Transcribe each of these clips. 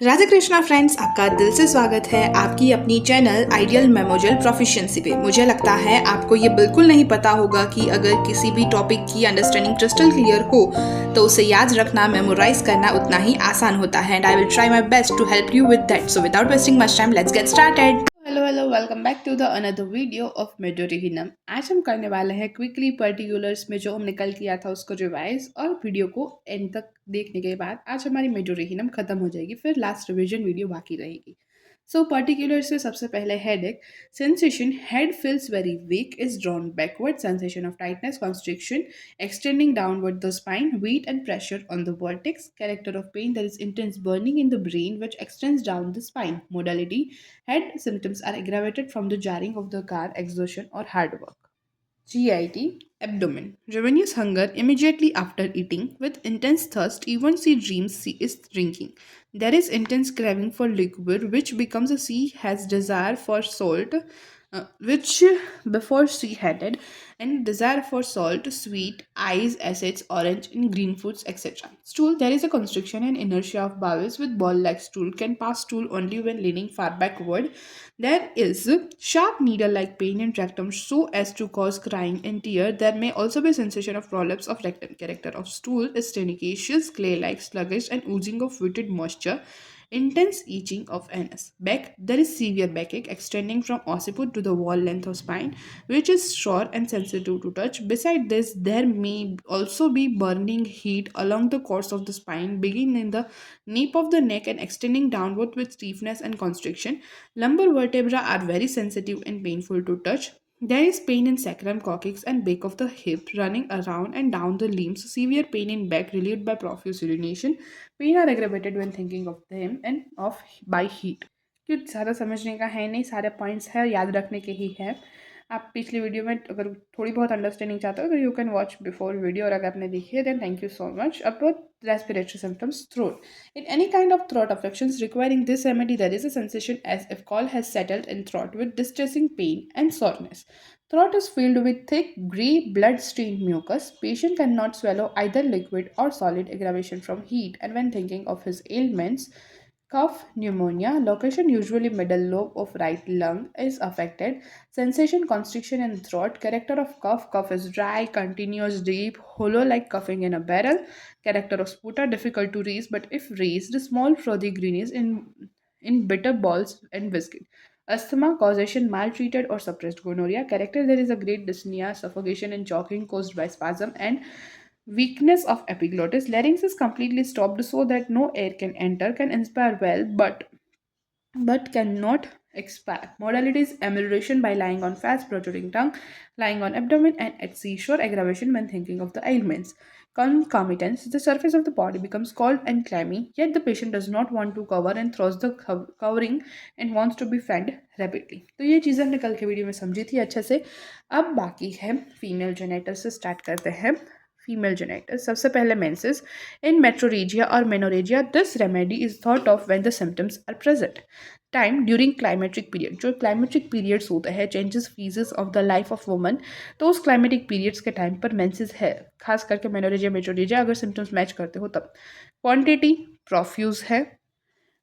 Radhe Krishna friends, आपका दिल से स्वागत है आपकी अपनी चैनल आइडियल मेमोरियल प्रोफिशिएंसी पे। मुझे लगता है आपको ये बिल्कुल नहीं पता होगा कि अगर किसी भी टॉपिक की अंडरस्टैंडिंग क्रिस्टल क्लियर हो तो उसे याद रखना, मेमोराइज करना उतना ही आसान होता है। And I will try my best to help you with that. So without wasting much time, let's get started. Hello, welcome back to the another video of medorrhinum. आज हम करने वाले हैं क्विकली पर्टिकुलर्स में जो हमने कल किया था उसको रिवाइज, और वीडियो को एंड तक देखने के बाद आज हमारी मेडोरिहिनम खत्म हो जाएगी, फिर लास्ट रिवीजन वीडियो बाकी रहेगी। सो पर्टिकुलर्स में सबसे पहले हेड एक sensation, head feels very weak, is drawn backward, sensation of tightness, constriction, extending downward the spine, weight and pressure on the vertex, character of pain, there is intense burning in the brain which extends down the spine. Modality, head symptoms are aggravated from the jarring of the car, exhaustion or hard work. GIT, abdomen. Ravenous hunger immediately after eating. With intense thirst, even she dreams she is drinking. There is intense craving for liquid, which becomes a she has desire for salt, which before she had, and desire for salt, sweet, ice, acids, orange, and green foods, etc. Stool, there is a constriction and inertia of bowels with ball-like stool, can pass stool only when leaning far backward. There is sharp needle-like pain in rectum so as to cause crying and tear. There may also be sensation of prolapse of rectum. Character of stool is tenacious, clay-like, sluggish, and oozing of fetid moisture. Intense itching of anus. Back, there is severe backache extending from occiput to the wall length of spine, which is sore and sensitive to touch. Beside this, there may also be burning heat along the course of the spine, beginning in the nape of the neck and extending downward with stiffness and constriction. Lumbar vertebrae are very sensitive and painful to touch. There is pain in sacrum, coccyx, and back of the hip, running around and down the limbs. Severe pain in back, relieved by profuse urination. Pain are aggravated when thinking of them and of by heat. क्योंकि ज़्यादा समझने का है नहीं, सारे points है याद रखने के ही है। आप पिछली वीडियो में अगर थोड़ी बहुत अंडरस्टैंडिंग चाहते हो तो you can watch before video, और अगर आपने देखी है then thank you so much. अब respiratory symptoms, throat. In any kind of throat affections requiring this remedy, there is a sensation as if caul has settled in throat with distressing pain and soreness. Throat is filled with thick, grey, blood-stained mucus. Patient cannot swallow either liquid or solid, aggravation from heat. And when thinking of his ailments, cough, pneumonia, location usually middle lobe of right lung is affected. Sensation, constriction in throat. Character of cough, cough is dry, continuous, deep, hollow like coughing in a barrel. Character of sputa, difficult to raise, but if raised, small frothy greenish in bitter balls and viscid. Asthma, causation maltreated or suppressed gonorrhea. Character, there is a great dyspnea, suffocation and choking caused by spasm and weakness of epiglottis. Larynx is completely stopped so that no air can enter, can inspire well, but cannot expire. Modality is amelioration by lying on fast protruding tongue, lying on abdomen, and at seashore. Aggravation when thinking of the ailments. Concomitants, the surface of the body becomes cold and clammy, yet the patient does not want to cover and throws the covering and wants to be fed rapidly. तो ये चीज़ें हमने कल के video में समझी थी अच्छे से। अब बाकी है फीमेल जेनेटर से स्टार्ट करते हैं। फीमेल जेनेटर, सबसे पहले मेंसेस इन मेट्रोरेजिया और menorrhagia, this remedy is thought of when the symptoms are present. Time during climacteric period, जो क्लाइमेट्रिक पीरियड्स होते हैं, changes phases of the life of woman, तो उस क्लाइमेटिक पीरियड्स के time पर मेंसेस है, खास करके मेनोरेजिया मेट्रोरेजिया अगर सिम्टम्स मैच करते हो तब। क्वांटिटी प्रोफ्यूज है,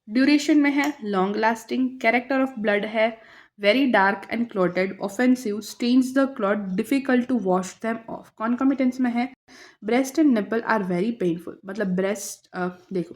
ड्यूरेशन में है long lasting, character of blood है very dark and clotted, offensive, stains the clot, difficult to wash them off. Concomitants में है breast and nipple are very painful. मतलब ब्रेस्ट देखो,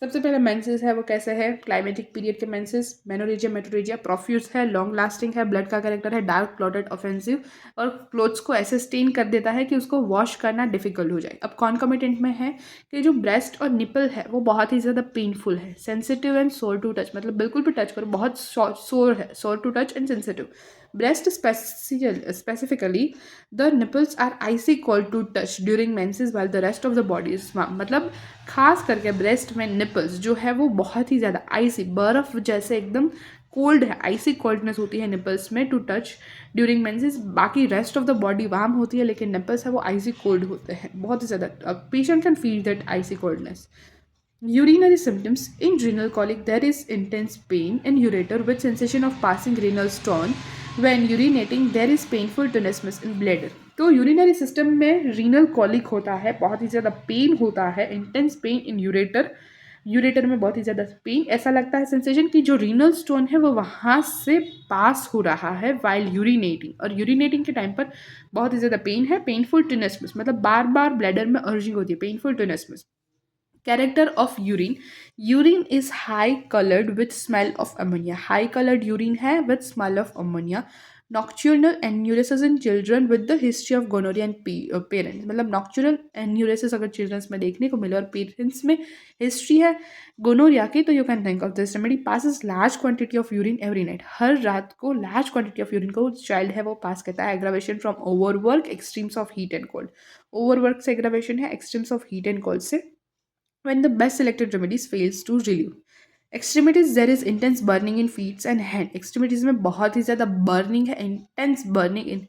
सबसे पहले मेंसेस है वो कैसे है, क्लाइमेटिक पीरियड के मेंसेस, मेनोरेजिया मेट्रोरेजिया, प्रोफ्यूज है, लॉन्ग लास्टिंग है, ब्लड का कैरेक्टर है डार्क क्लॉटेड, ऑफेंसिव, और क्लोथ्स को ऐसे स्टेन कर देता है कि उसको वॉश करना डिफिकल्ट हो जाए। अब कॉन्कॉमिटेंट में है कि जो ब्रेस्ट और निपल है वो बहुत ही ज़्यादा पेनफुल है, sensitive and sore to touch, मतलब बिल्कुल भी टच करो बहुत सोर है, sore to touch and sensitive. Breast specifically the nipples are icy cold to touch during menses while the rest of the body is warm. मतलब खास करके breast में निपल्स जो है वो बहुत ही ज़्यादा आइसी, बर्फ जैसे एकदम कोल्ड है, आइसी कोल्डनेस होती है निपल्स में टू टच ड्यूरिंग मेंसेस। बाकी rest of the body warm होती है, लेकिन निपल्स है वो आइसी कोल्ड होते हैं बहुत ही ज़्यादा। Patient can feel that icy coldness. Urinary symptoms, in renal colic there is intense pain in ureter with sensation of passing renal stone. When urinating there is painful tenesmus in bladder. तो urinary system में renal colic होता है, बहुत ही ज़्यादा pen होता है, intense pain in ureter ureter में बहुत ही ज़्यादा पेन, ऐसा लगता है सेंसेशन कि जो रीनल स्टोन है वो वहाँ से पास हो रहा है वाइल यूरिनेटिंग, और यूरिनेटिंग के टाइम पर बहुत ही ज़्यादा पेन है। पेनफुल टिनेस्मस मतलब बार बार ब्लैडर में अर्जिंग होती है, painful टिनेस्मस। Character of urine. Urine is high colored with smell of ammonia. High colored urine है with smell of ammonia. Nocturnal enuresis in children with the history of gonorrhea and parents. मतलब nocturnal enuresis अगर children में देखने को मिले और parents में history है गोनोरिया की, तो you can think of this remedy. Passes large quantity of urine every night. हर रात को large quantity of urine को child है वो पास करता है. Aggravation from overwork, extremes of heat and cold. Overwork से aggravation है, extremes of heat and cold से when the best selected remedies fails to relieve. Extremities, there is intense burning in feet and hand. Extremities में बहुत ही ज़्यादा burning है, intense burning in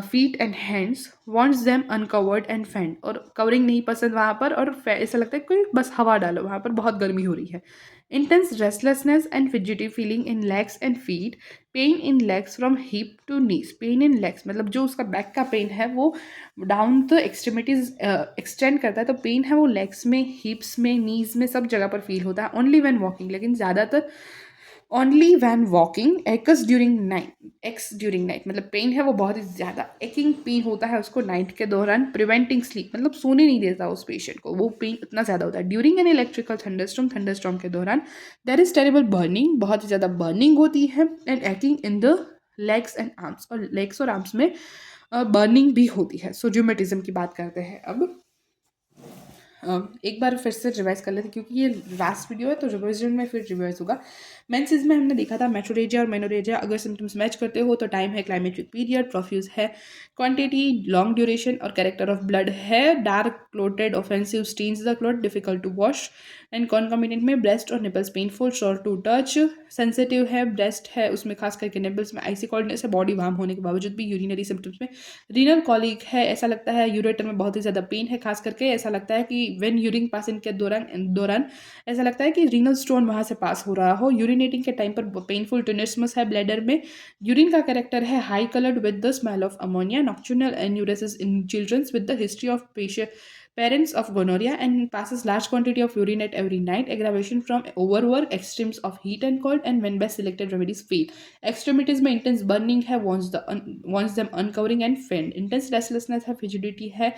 feet and hands. Wants them uncovered and fanned. और covering नहीं पसंद वहाँ पर, और ऐसा लगता है कोई बस हवा डालो, वहाँ पर बहुत गर्मी हो रही है. Intense restlessness and fidgety feeling in legs and feet. Pain in legs from hip to knees. Pain in legs मतलब जो उसका बैक का पेन है वो डाउन तो एक्सट्रीमिटीज एक्सटेंड करता है, तो पेन है वो लेग्स में, हिप्स में, नीज में, सब जगह पर फील होता है. ओनली व्हेन वॉकिंग, लेकिन ज़्यादातर only when walking. X during night मतलब पेन है वो बहुत ही ज़्यादा एकिंग पेन होता है उसको नाइट के दौरान. प्रिवेंटिंग स्लीप मतलब सोने नहीं देता उस पेशेंट को, वो पेन इतना ज़्यादा होता है. ड्यूरिंग एन इलेक्ट्रिकल थंडरस्टॉर्म के दौरान देयर इज टेरेबल बर्निंग, बहुत ही ज़्यादा बर्निंग होती है. And aching in the legs and arms, और लेग्स और आर्म्स में बर्निंग भी होती है. सो ज्यूमेटिज्म की बात करते हैं अब. एक बार फिर से रिवाइज कर लेते क्योंकि ये लास्ट वीडियो है, तो रिविजन में फिर रिवाइज होगा. मेंसेस में हमने देखा था मेट्रोरेजिया और मेनोरेजिया अगर सिम्टम्स मैच करते हो तो टाइम है क्लाइमेटिक पीरियड, प्रोफ्यूज है क्वांटिटी, लॉन्ग ड्यूरेशन और कैरेक्टर ऑफ ब्लड है dark clotted offensive stains the clot, difficult to wash. And concomitant में ब्रेस्ट और nipples painful, sore to touch, sensitive है, ब्रेस्ट है उसमें खास करके निपल्स में आइसी कोल्डनेस है, बॉडी वार्म होने के बावजूद भी. यूरिनरी सिम्टम्स में रीनल कॉलिक है, ऐसा लगता है यूरेटर में बहुत ही ज़्यादा पेन है, खास करके ऐसा लगता है कि व्हेन यूरिन पासिंग के दौरान ऐसा लगता है कि रीनल स्टोन वहाँ से पास हो रहा हो. यूरिनेटिंग के टाइम पर पेनफुल टिनेस्मस है ब्लैडर में. यूरिन का कैरेक्टर है high coloured with the smell of ammonia. Nocturnal enuresis in childrens with the history of parents of gonorrhea and passes large quantity of urine at every night. Aggravation from overwork, extremes of heat and cold, and when best selected remedies fail. Extremities में intense burning है, wants them uncovering and fanned. Intense restlessness है, fidgety है,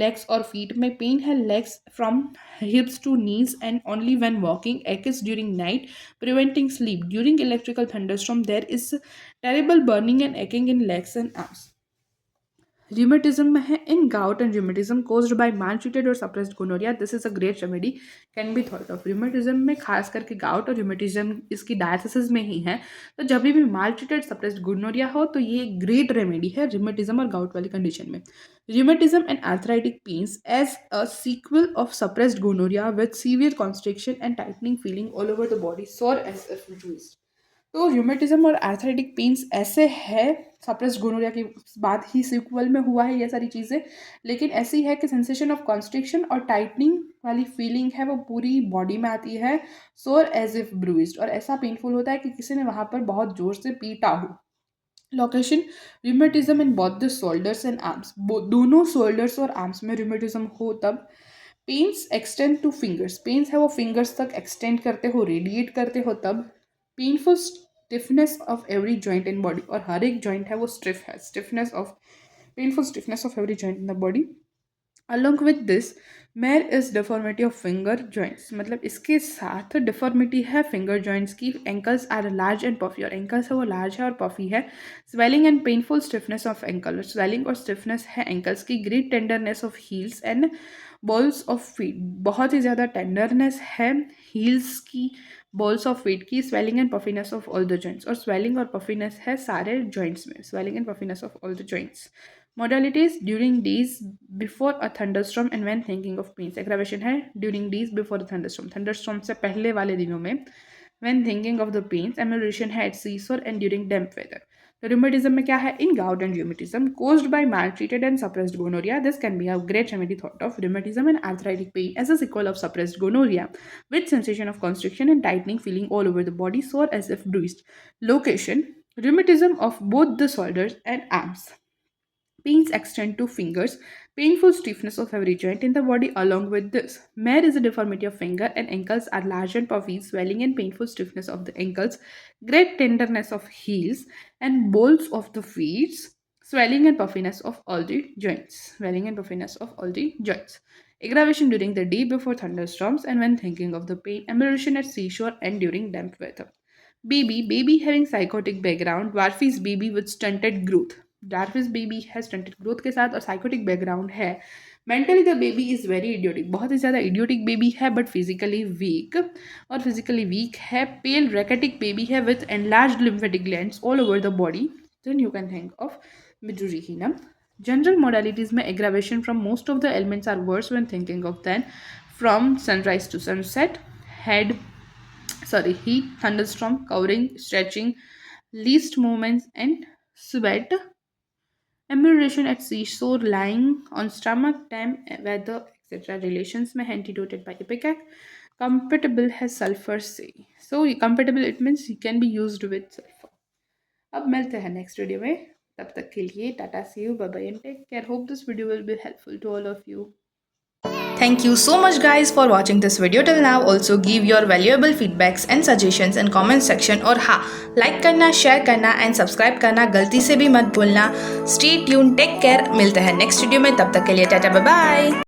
legs और feet में pain है, legs from hips to knees and only when walking. Aches during night, preventing sleep. During electrical thunderstorm there is terrible burning and aching in legs and arms. Rheumatism में है in gout and rheumatism caused by maltreated or suppressed gonorrhea. This is a great remedy can be thought of. Rheumatism में खास करके gout और rheumatism इसकी diathesis में ही है, तो जब भी maltreated suppressed gonorrhea हो तो ये great remedy है rheumatism और gout वाली condition में. Rheumatism and arthritic pains as a sequel of suppressed gonorrhea with severe constriction and tightening feeling all over the body, sore as if bruised. तो rheumatism और arthritic pens ऐसे है, suppressed gonorrhoea के बाद ही sequel में हुआ है ये सारी चीज़ें, लेकिन ऐसी है कि सेंसेशन ऑफ कॉन्स्ट्रिक्शन और टाइटनिंग वाली फीलिंग है वो पूरी बॉडी में आती है, सोर एज इफ ब्रूइज्ड, और ऐसा पेनफुल होता है कि किसी ने वहाँ पर बहुत जोर से पीटा हो. Location rheumatism in both the shoulders and arms, दोनों शोल्डर्स और आर्म्स में र्यूमेटिज्म हो तब. Pains extend to fingers, pains है वो फिंगर्स तक एक्सटेंड करते हो, रेडिएट करते हो तब. Painful stiffness of every joint in body, और हर एक जॉइंट है वो स्टिफ है, painful stiffness of every joint in the body. Along with this mayor is deformity of finger joints, मतलब इसके साथ डिफॉर्मिटी है फिंगर जॉइंट्स की. Ankles are large and puffy, और एंकल्स है वो लार्ज है और पफी है. Swelling and painful stiffness of ankle, swelling और स्टिफनेस है एंकल्स की. Great tenderness of heels and balls of feet, बहुत ही ज़्यादा टेंडरनेस है हील्स की, बॉल्स ऑफ फीट की. Swelling and puffiness of all the joints, और स्वेलिंग और पफीनेस है सारे जॉइंट्स में, swelling and puffiness of all the joints. Modalities during days before a thunderstorm and when thinking of pains. Aggravation है during days before a thunderstorm से पहले वाले दिनों में. When thinking of the pains, amelioration है at seashore and during damp weather. तो rheumatism में क्या है? In gout and rheumatism caused by maltreated and suppressed gonorrhea, this can be a great remedy thought of. Rheumatism and arthritic pain as a sequel of suppressed gonorrhea with sensation of constriction and tightening feeling all over the body, sore as if bruised. Location: rheumatism of both the shoulders and arms. Pains extend to fingers. painful stiffness of every joint in the body along with this. Mare is a deformity of finger and ankles are large and puffy, swelling and painful stiffness of the ankles, great tenderness of heels and balls of the feet, swelling and puffiness of all the joints. Swelling and puffiness of all the joints. Aggravation during the day before thunderstorms and when thinking of the pain, amelioration at seashore and during damp weather. Baby having psychotic background, dwarfish baby with stunted growth. Dwarfish baby है stunted growth के साथ और psychotic background है. Mentally the baby is very idiotic, बहुत ही ज़्यादा idiotic baby है but physically weak और physically weak है. Pale rachitic baby है with enlarged lymphatic glands all over the body. Then you can think of midurihinum. General modalities में aggravation from most of the elements are worse when thinking of then from sunrise to sunset. Heat, thunderstorm, covering, stretching, least movements, and sweat. Amelioration at seashore, lying on stomach, damp weather, etc. Relations में antidoted by ipecac. Compatible has sulfur से. So compatible it means it can be used with sulfur. अब मिलते हैं next video में. तब तक के लिए Tata, see you, bye bye and take care. Hope this video will be helpful to all of you. Thank you so much guys for watching this video till now. Also give your valuable feedbacks and suggestions in comment section और हाँ like करना, share करना and subscribe करना गलती से भी मत भूलना. Stay tuned, take care. मिलते हैं next video में. तब तक के लिए टाटा, bye bye.